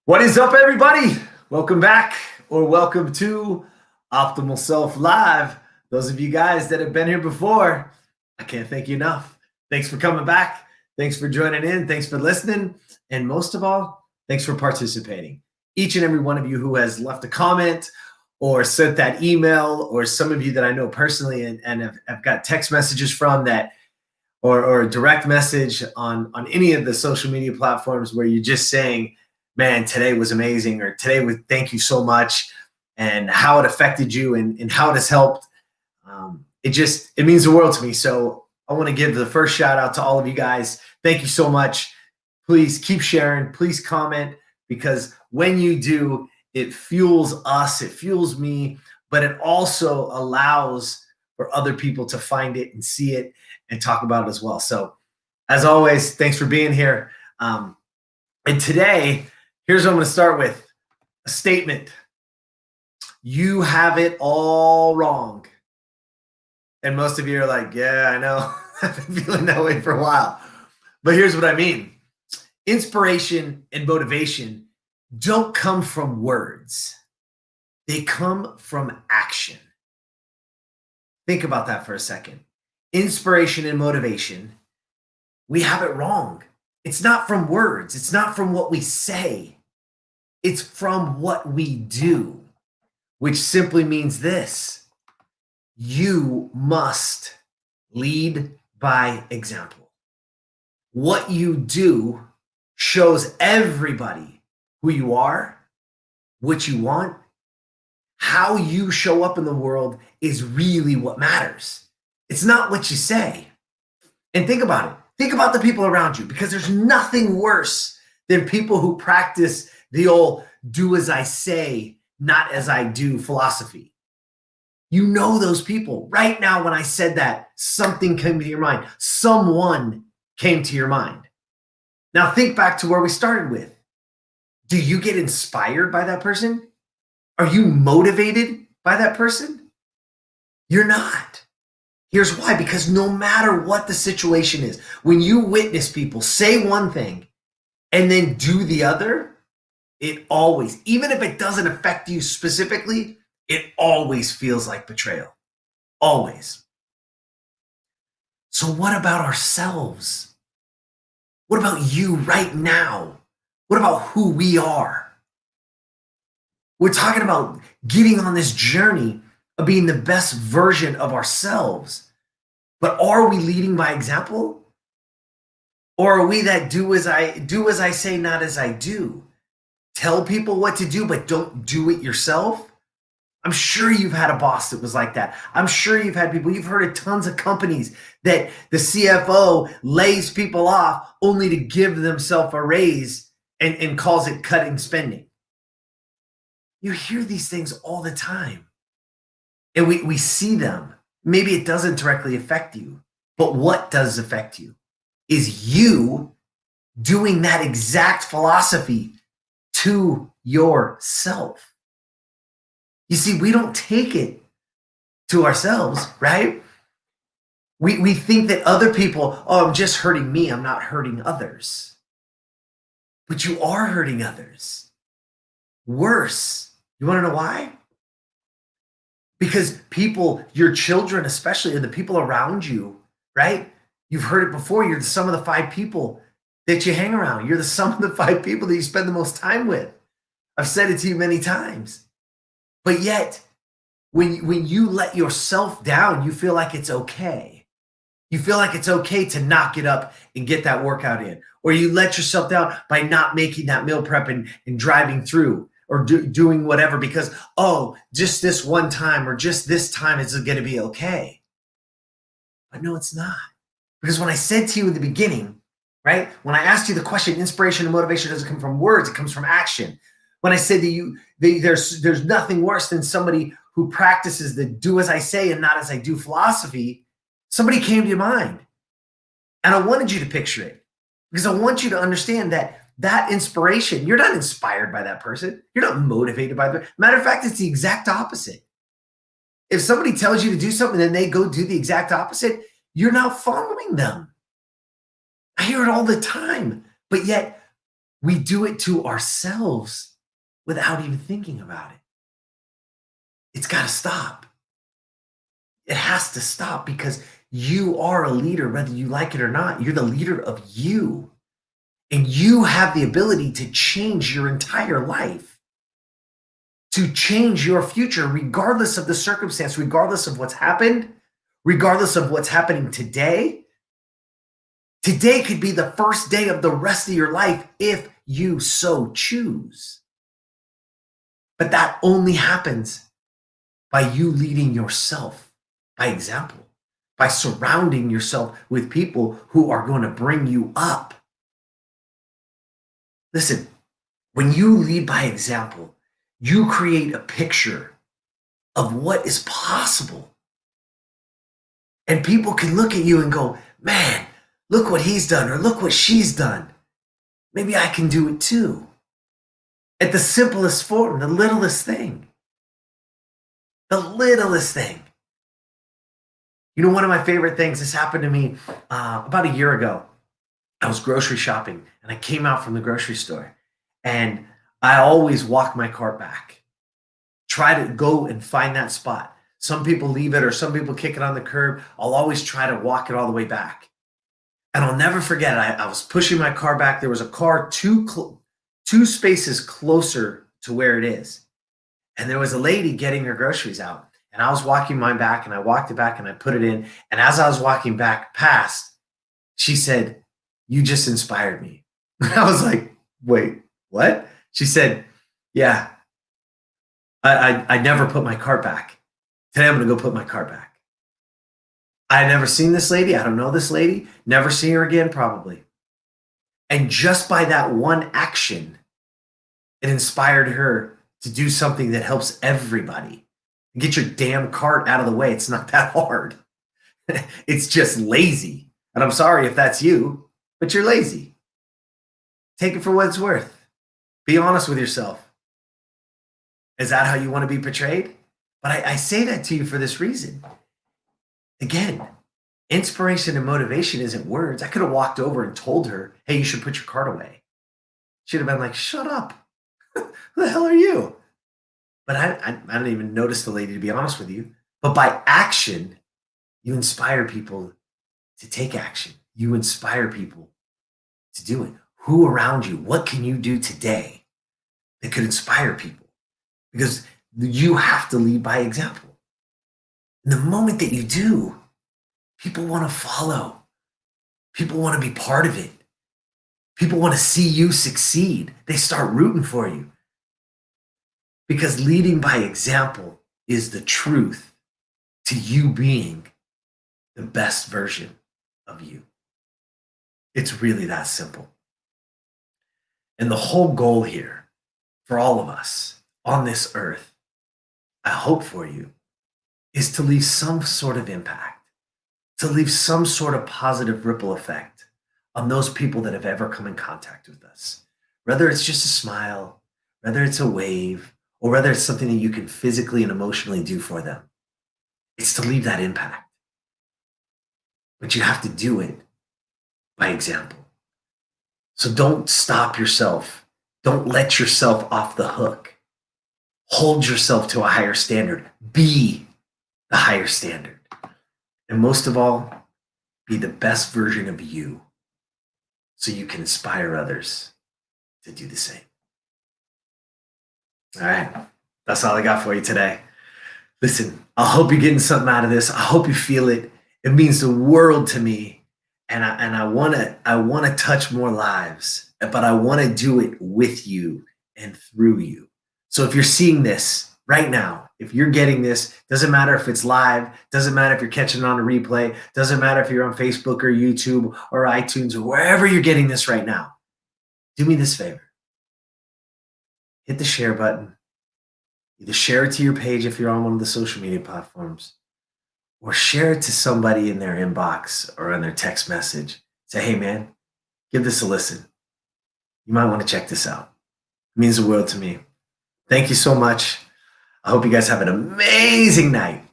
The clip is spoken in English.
What is up, everybody? Welcome back, or welcome to Optimal Self Live. Those of you guys that have been here before, I can't thank you enough. Thanks for coming back. Thanks for joining in. Thanks for listening. And most of all, thanks for participating. Each and every one of you who has left a comment or sent that email, or some of you that I know personally and have got text messages from that, or a direct message on any of the social media platforms where you're just saying, man, today was amazing, or today was thank you so much, and how it affected you and how it has helped. It means the world to me. So I want to give the first shout out to all of you guys. Thank you so much. Please keep sharing, please comment, because when you do, it fuels us, it fuels me, but it also allows for other people to find it and see it and talk about it as well. So as always, thanks for being here. And today, here's what I'm going to start with, a statement. You have it all wrong. And most of you are like, yeah, I know. I've been feeling that way for a while. But here's what I mean. Inspiration and motivation don't come from words. They come from action. Think about that for a second. Inspiration and motivation, we have it wrong. It's not from words. It's not from what we say. It's from what we do, which simply means this: you must lead by example. What you do shows everybody who you are, what you want. How you show up in the world is really what matters. It's not what you say. And think about it. Think about the people around you, because there's nothing worse than people who practice the old do as I say, not as I do philosophy. You know those people. Right now, when I said that, something came to your mind. Someone came to your mind. Now think back to where we started with. Do you get inspired by that person? Are you motivated by that person? You're not. Here's why: because no matter what the situation is, when you witness people say one thing and then do the other, it always, even if it doesn't affect you specifically, it always feels like betrayal. Always. So what about ourselves? What about you right now? What about who we are? We're talking about getting on this journey of being the best version of ourselves. But are we leading by example? Or are we that do as I say, not as I do? Tell people what to do, but don't do it yourself? I'm sure you've had a boss that was like that. I'm sure you've had people, you've heard of tons of companies that the CFO lays people off only to give themselves a raise and calls it cutting spending. You hear these things all the time. And we see them. Maybe it doesn't directly affect you, but what does affect you is you doing that exact philosophy to yourself. You see, we don't take it to ourselves, right? We think that other people, oh, I'm just hurting me, I'm not hurting others. But you are hurting others. Worse. You want to know why? Because people, your children especially, and the people around you, right? You've heard it before. You're the sum of the 5 people that you hang around. You're the sum of the 5 people that you spend the most time with. I've said it to you many times. But yet, when you let yourself down, you feel like it's okay. You feel like it's okay to not get up and get that workout in. Or you let yourself down by not making that meal prep and driving through, or doing whatever because, oh, just this one time or just this time it's going to be okay. But no, it's not. Because when I said to you in the beginning, right, when I asked you the question, inspiration and motivation doesn't come from words, it comes from action. When I said to you, there's nothing worse than somebody who practices the do as I say and not as I do philosophy, somebody came to your mind. And I wanted you to picture it, because I want you to understand that inspiration, you're not inspired by that person. You're not motivated by them. Matter of fact, it's the exact opposite. If somebody tells you to do something and they go do the exact opposite, you're not following them. I hear it all the time. But yet We do it to ourselves without even thinking about it. It's got to stop. It has to stop because you are a leader, whether you like it or not. You're the leader of you. And you have the ability to change your entire life, to change your future, regardless of the circumstance, regardless of what's happened, regardless of what's happening today. Today could be the first day of the rest of your life if you so choose. But that only happens by you leading yourself by example, by surrounding yourself with people who are going to bring you up. Listen, when you lead by example, you create a picture of what is possible. And people can look at you and go, man, look what he's done, or look what she's done. Maybe I can do it too. At the simplest form, the littlest thing. The littlest thing. You know, one of my favorite things, this happened to me about a year ago. I was grocery shopping and I came out from the grocery store and I always walk my cart back. Try to go and find that spot. Some people leave it or some people kick it on the curb. I'll always try to walk it all the way back. And I'll never forget it. I was pushing my car back. There was a car two spaces closer to where it is. And there was a lady getting her groceries out. And I was walking mine back and I walked it back and I put it in. And as I was walking back past, she said, "You just inspired me." I was like, wait, what? She said, yeah, I never put my cart back. Today I'm going to go put my cart back. I had never seen this lady. I don't know this lady. Never see her again, probably. And just by that one action, it inspired her to do something that helps everybody. Get your damn cart out of the way. It's not that hard. It's just lazy. And I'm sorry if that's you, but you're lazy. Take it for what it's worth. Be honest with yourself. Is that how you want to be portrayed? But I say that to you for this reason. Again, inspiration and motivation isn't words. I could have walked over and told her, hey, you should put your cart away. She'd have been like, shut up. Who the hell are you? But I didn't even notice the lady, to be honest with you. But by action, you inspire people to take action. You inspire people to do it. Who around you? What can you do today that could inspire people? Because you have to lead by example. And the moment that you do, people want to follow. People want to be part of it. People want to see you succeed. They start rooting for you. Because leading by example is the truth to you being the best version of you. It's really that simple. And the whole goal here for all of us on this earth, I hope for you, is to leave some sort of impact, to leave some sort of positive ripple effect on those people that have ever come in contact with us. Whether it's just a smile, whether it's a wave, or whether it's something that you can physically and emotionally do for them. It's to leave that impact. But you have to do it by example. So don't stop yourself. Don't let yourself off the hook. Hold yourself to a higher standard. Be the higher standard. And most of all, be the best version of you so you can inspire others to do the same. All right, that's all I got for you today. Listen, I hope you're getting something out of this. I hope you feel it. It means the world to me, and I want to touch more lives, but I want to do it with you and through you. So if you're seeing this right now, if you're getting this, doesn't matter if it's live, doesn't matter if you're catching it on a replay, doesn't matter if you're on Facebook or YouTube or iTunes or wherever you're getting this right now, do me this favor. Hit the share button. Either share it to your page if you're on one of the social media platforms, or share it to somebody in their inbox or on their text message. Say, hey man, give this a listen. You might want to check this out. It means the world to me. Thank you so much. I hope you guys have an amazing night.